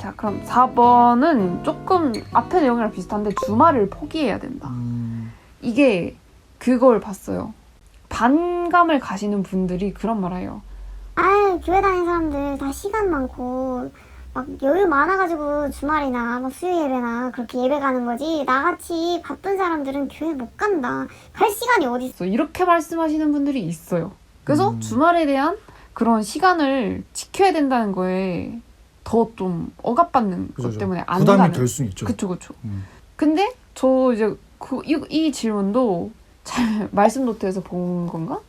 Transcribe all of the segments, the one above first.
자, 그럼 4번은 조금 앞에 내용이랑 비슷한데 주말을 포기해야 된다. 이게 그걸 봤어요. 반감을 가시는 분들이 그런 말 해요. 아유, 교회 다니는 사람들 다 시간 많고 막 여유 많아가지고 주말이나 막 수요 예배나 그렇게 예배 가는 거지, 나같이 바쁜 사람들은 교회 못 간다. 갈 시간이 어디 있어. 이렇게 말씀하시는 분들이 있어요. 그래서 주말에 대한 그런 시간을 지켜야 된다는 거에 더 좀 억압받는 그죠, 것 때문에 안 부담이 가는. 될 수 있죠. 그쵸. 근데 저 이제 이 질문도 말씀 노트에서 본 건가?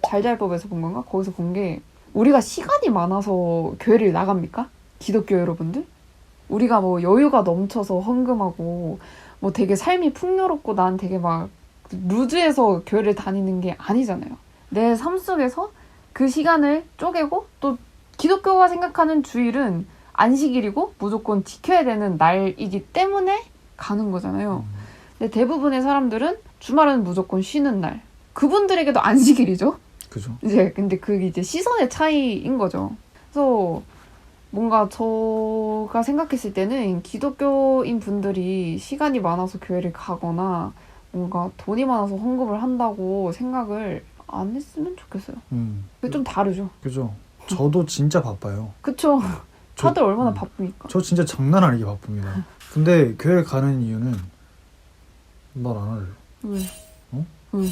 잘잘법에서 본 건가? 거기서 본 게, 우리가 시간이 많아서 교회를 나갑니까? 기독교 여러분들? 우리가 뭐 여유가 넘쳐서 헌금하고 뭐 되게 삶이 풍요롭고 난 되게 막 루즈해서 교회를 다니는 게 아니잖아요. 내 삶 속에서 그 시간을 쪼개고, 또 기독교가 생각하는 주일은 안식일이고 무조건 지켜야 되는 날이기 때문에 가는 거잖아요. 근데 대부분의 사람들은 주말은 무조건 쉬는 날. 그분들에게도 안식일이죠. 그죠. 이제 근데 그게 이제 시선의 차이인 거죠. 그래서 뭔가 제가 생각했을 때는 기독교인 분들이 시간이 많아서 교회를 가거나 뭔가 돈이 많아서 헌금을 한다고 생각을 안 했으면 좋겠어요. 그게 좀 다르죠. 그죠. 저도 진짜 바빠요. 그쵸. 다들 얼마나 바쁘니까. 저 진짜 장난 아니게 바쁩니다. 근데 교회 가는 이유는 말 안 할래. 왜? 어? 왜?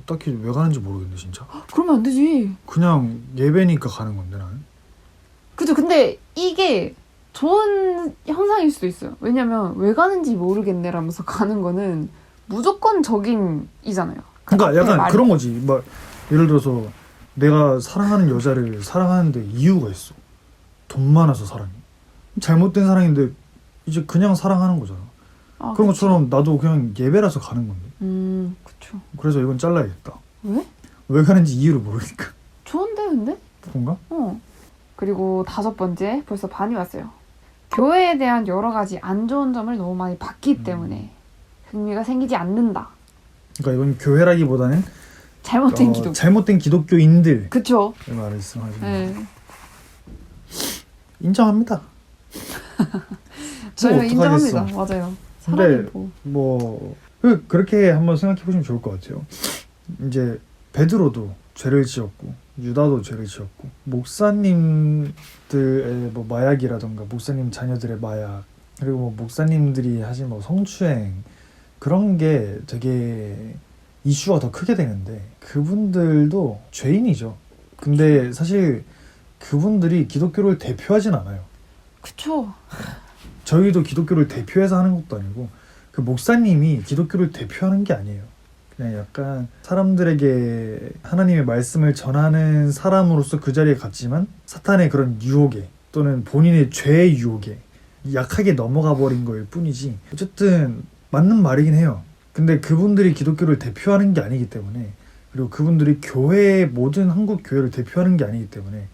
딱히 왜 가는지 모르겠네 진짜. 그러면 안 되지. 그냥 예배니까 가는 건데 나는. 그죠. 근데 이게 좋은 현상일 수도 있어요. 왜냐면 왜 가는지 모르겠네라면서 가는 거는 무조건적인이잖아요. 그러니까 약간 그런 거지. 막 예를 들어서 내가 사랑하는 여자를 사랑하는데 이유가 있어. 돈 많아서 사랑해. 잘못된 사랑인데 이제 그냥 사랑하는 거잖아. 아, 그런 것처럼 나도 그냥 예배라서 가는 건데. 그쵸. 그래서 이건 잘라야겠다. 왜? 왜 가는지 이유를 모르니까. 좋은데 근데? 그런가? 그리고 5번째, 벌써 반이 왔어요. 교회에 대한 여러 가지 안 좋은 점을 너무 많이 봤기 때문에 흥미가 생기지 않는다. 그러니까 이건 교회라기보다는 잘못된 기독교. 잘못된 기독교인들. 그쵸. 이 말씀하시는 네. 인정합니다. 저희는 어떡하겠어. 인정합니다. 맞아요. 사람이 근데 뭐 그렇게 한번 생각해 보시면 좋을 것 같아요. 이제 베드로도 죄를 지었고 유다도 죄를 지었고 목사님들의 뭐 마약이라던가 목사님 자녀들의 마약, 그리고 뭐 목사님들이 하신 뭐 성추행, 그런 게 되게 이슈가 더 크게 되는데 그분들도 죄인이죠. 근데 사실 그분들이 기독교를 대표하진 않아요. 그쵸. 저희도 기독교를 대표해서 하는 것도 아니고 그 목사님이 기독교를 대표하는 게 아니에요. 그냥 약간 사람들에게 하나님의 말씀을 전하는 사람으로서 그 자리에 갔지만 사탄의 그런 유혹에 또는 본인의 죄의 유혹에 약하게 넘어가 버린 거일 뿐이지, 어쨌든 맞는 말이긴 해요. 근데 그분들이 기독교를 대표하는 게 아니기 때문에, 그리고 그분들이 교회의 모든 한국 교회를 대표하는 게 아니기 때문에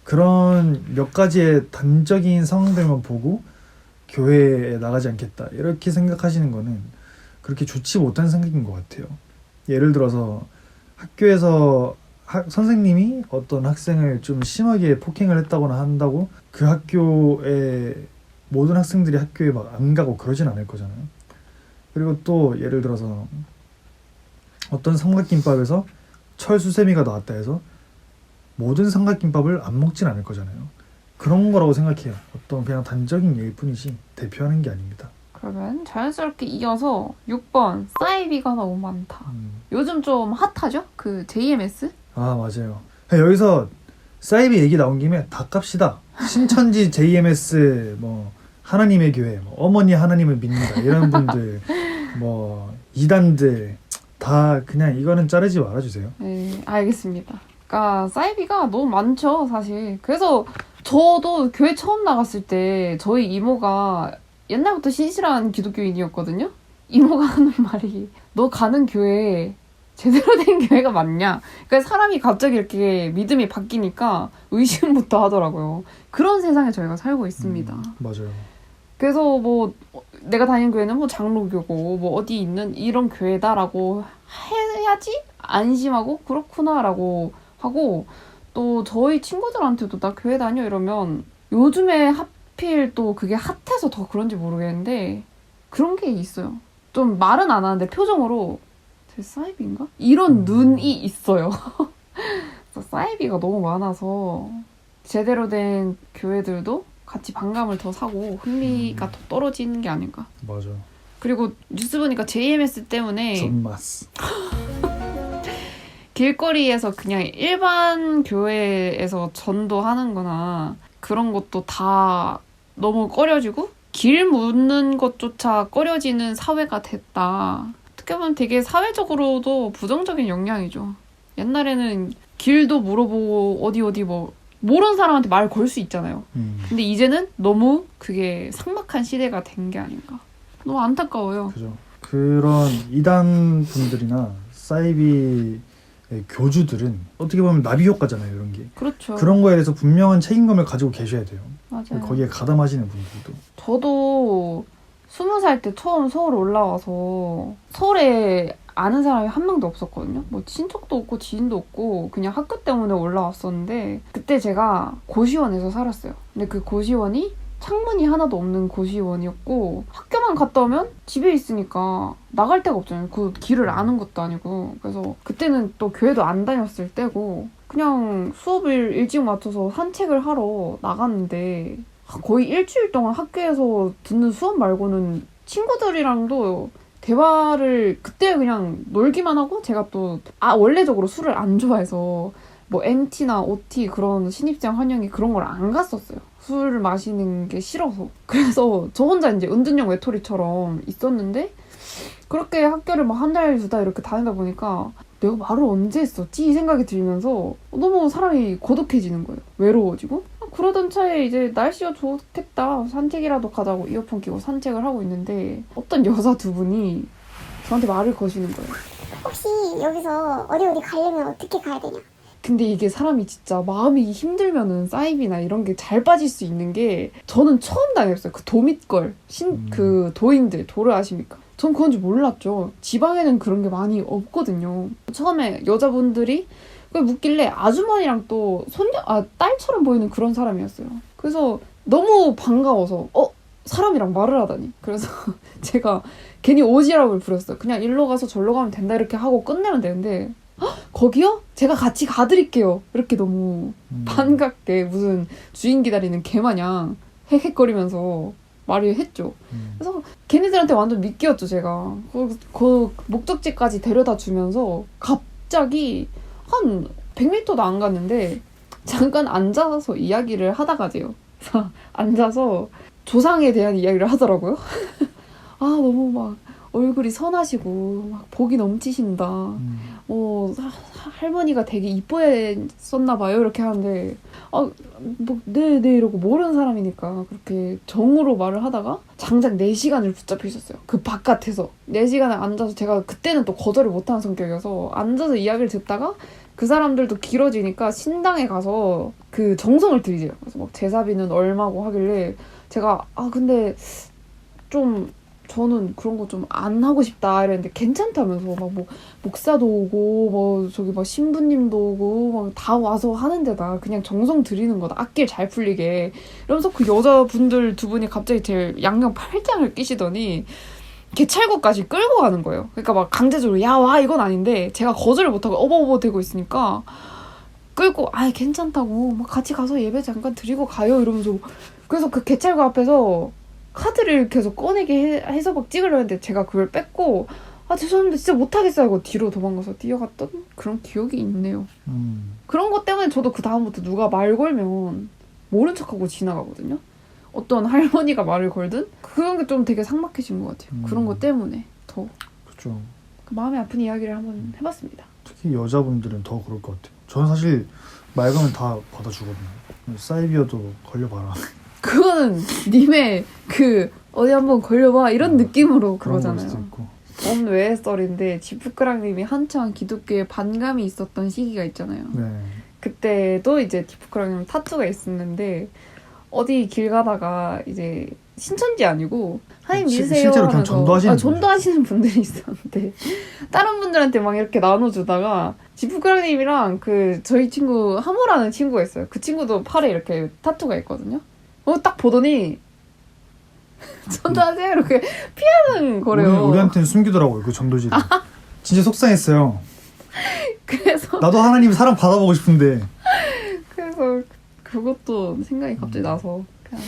그런 몇 가지의 단적인 상황들만 보고 교회에 나가지 않겠다 이렇게 생각하시는 거는 그렇게 좋지 못한 생각인 것 같아요. 예를 들어서 학교에서 선생님이 어떤 학생을 좀 심하게 폭행을 했다거나 한다고 그 학교에 모든 학생들이 학교에 막 안 가고 그러진 않을 거잖아요. 그리고 또 예를 들어서 어떤 삼각김밥에서 철수세미가 나왔다 해서 모든 삼각김밥을 안 먹진 않을 거잖아요. 그런 거라고 생각해요. 어떤 그냥 단적인 예일 뿐이지 대표하는 게 아닙니다. 그러면 자연스럽게 이어서 6번 사이비가 너무 많다. 요즘 좀 핫하죠? 그 JMS? 아 맞아요. 여기서 사이비 얘기 나온 김에 다 깝시다. 신천지 JMS 뭐 하나님의 교회, 뭐 어머니 하나님을 믿는다 이런 분들, 뭐 이단들 다 그냥 이거는 자르지 말아주세요. 네, 알겠습니다. 그러니까 사이비가 너무 많죠, 사실. 그래서 저도 교회 처음 나갔을 때 저희 이모가 옛날부터 신실한 기독교인이었거든요. 이모가 하는 말이, 너 가는 교회 제대로 된 교회가 맞냐? 그러니까 사람이 갑자기 이렇게 믿음이 바뀌니까 의심부터 하더라고요. 그런 세상에 저희가 살고 있습니다. 맞아요. 그래서 뭐 내가 다니는 교회는 뭐 장로교고 뭐 어디 있는 이런 교회다라고 해야지 안심하고 그렇구나라고 하고, 또 저희 친구들한테도 나 교회 다녀 이러면 요즘에 하필 또 그게 핫해서 더 그런지 모르겠는데 그런 게 있어요. 좀 말은 안 하는데 표정으로 제 사이비인가? 이런 눈이 있어요. 그래서 사이비가 너무 많아서 제대로 된 교회들도 같이 반감을 더 사고 흥미가 더 떨어지는 게 아닌가. 맞아. 그리고 뉴스 보니까 JMS 때문에 존마스. 길거리에서 그냥 일반 교회에서 전도하는 거나 그런 것도 다 너무 꺼려지고 길 묻는 것조차 꺼려지는 사회가 됐다. 어떻게 보면 되게 사회적으로도 부정적인 영향이죠. 옛날에는 길도 물어보고 어디 뭐 모르는 사람한테 말 걸 수 있잖아요. 근데 이제는 너무 그게 삭막한 시대가 된 게 아닌가. 너무 안타까워요. 그죠. 그런 이단 분들이나 사이비의 교주들은 어떻게 보면 나비 효과잖아요, 이런 게. 그렇죠. 그런 거에 대해서 분명한 책임감을 가지고 계셔야 돼요. 맞아요. 거기에 가담하시는 분들도. 저도 20살 때 처음 서울 올라와서 서울에 아는 사람이 한 명도 없었거든요. 뭐 친척도 없고 지인도 없고 그냥 학교 때문에 올라왔었는데 그때 제가 고시원에서 살았어요. 근데 그 고시원이 창문이 하나도 없는 고시원이었고 학교만 갔다 오면 집에 있으니까 나갈 데가 없잖아요. 그 길을 아는 것도 아니고. 그래서 그때는 또 교회도 안 다녔을 때고 그냥 수업을 일찍 맞춰서 산책을 하러 나갔는데 거의 일주일 동안 학교에서 듣는 수업 말고는 친구들이랑도 대화를 그때 그냥 놀기만 하고 제가 또 원래적으로 술을 안 좋아해서 뭐 MT나 OT 그런 신입생 환영회 그런 걸 안 갔었어요. 술을 마시는 게 싫어서. 그래서 저 혼자 이제 은둔형 외톨이처럼 있었는데 그렇게 학교를 막 한 달, 두 달 이렇게 다니다 보니까 내가 말을 언제 했었지? 이 생각이 들면서 너무 사람이 고독해지는 거예요. 외로워지고. 그러던 차에 이제 날씨가 좋겠다. 산책이라도 가자고 이어폰 끼고 산책을 하고 있는데 어떤 여자 두 분이 저한테 말을 거시는 거예요. 혹시 여기서 어디 가려면 어떻게 가야 되냐? 근데 이게 사람이 진짜 마음이 힘들면은 사이비나 이런 게 잘 빠질 수 있는 게 저는 처음 다녔어요. 그 도밑걸 그 도인들 도를 아십니까? 전 그건 줄 몰랐죠. 지방에는 그런 게 많이 없거든요. 처음에 여자분들이 묻길래 아주머니랑 또 딸처럼 보이는 그런 사람이었어요. 그래서 너무 반가워서 사람이랑 말을 하다니. 그래서 제가 괜히 오지랖을 부렸어요. 그냥 일로 가서 절로 가면 된다 이렇게 하고 끝내면 되는데 거기요? 제가 같이 가드릴게요. 이렇게 너무 반갑게 무슨 주인 기다리는 개 마냥 헥헥거리면서 말을 했죠. 그래서 걔네들한테 완전 미끼였죠, 제가. 그 목적지까지 데려다 주면서 갑자기 한 100m도 안 갔는데 잠깐 앉아서 이야기를 하다가지요. 그래서 앉아서 조상에 대한 이야기를 하더라고요. 너무 막 얼굴이 선하시고 막 복이 넘치신다. 할머니가 되게 이뻐했었나 봐요. 이렇게 하는데 네 이러고 모르는 사람이니까 그렇게 정으로 말을 하다가 장작 4시간을 붙잡혀 있었어요. 그 바깥에서 4시간을 앉아서 제가 그때는 또 거절을 못하는 성격이어서 앉아서 이야기를 듣다가 그 사람들도 길어지니까 신당에 가서 그 정성을 들이세요. 그래서 막 제사비는 얼마고 하길래 제가 근데 좀 저는 그런 거 좀 안 하고 싶다 이랬는데 괜찮다면서 막 뭐 목사도 오고 뭐 저기 막 신부님도 오고 막 다 와서 하는 데다 그냥 정성 들이는 거다 악길 잘 풀리게 이러면서 그 여자분들 두 분이 갑자기 제 양옆 팔짱을 끼시더니 개찰구까지 끌고 가는 거예요. 그러니까 막 강제적으로 야 와 이건 아닌데 제가 거절을 못하고 어버어버 대고 있으니까 끌고 괜찮다고 막 같이 가서 예배 잠깐 드리고 가요 이러면서 그래서 그 개찰구 앞에서 카드를 계속 꺼내게 해서 막 찍으려 했는데 제가 그걸 뺐고 죄송합니다 진짜 못하겠어요 하고 뒤로 도망가서 뛰어갔던 그런 기억이 있네요. 그런 것 때문에 저도 그 다음부터 누가 말 걸면 모른 척하고 지나가거든요. 어떤 할머니가 말을 걸든 그런 게 좀 되게 삭막해진 것 같아요. 그런 것 때문에 더 그렇죠. 그 마음이 아픈 이야기를 한번 해봤습니다. 특히 여자분들은 더 그럴 것 같아요. 저는 사실 말 걸면 다 받아주거든요. 사이비어도 걸려봐라. 그거는 님의 어디 한번 걸려봐 이런 느낌으로 그거잖아요. 원외의 썰인데 지프크랑님이 한창 기독교에 반감이 있었던 시기가 있잖아요. 네. 그때도 이제 지프크랑님 타투가 있었는데 어디 길 가다가 이제 신천지 아니고 하나님 믿으세요 실제로 그냥 하면서 전도하시는 분들이 있었는데 다른 분들한테 막 이렇게 나눠주다가 지프크랑님이랑 저희 친구 하모라는 친구가 있어요. 그 친구도 팔에 이렇게 타투가 있거든요. 딱 보더니 전화하세요 이렇게 피하는 거래요. 우리한테는 숨기더라고요 그 전도지를. 진짜 속상했어요. 그래서 나도 하나님 사랑 받아보고 싶은데. 그래서 그것도 생각이 갑자기 나서 그냥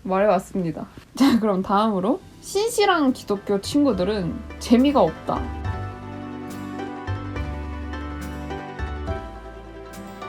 말해왔습니다. 자, 그럼 다음으로 신실한 기독교 친구들은 재미가 없다.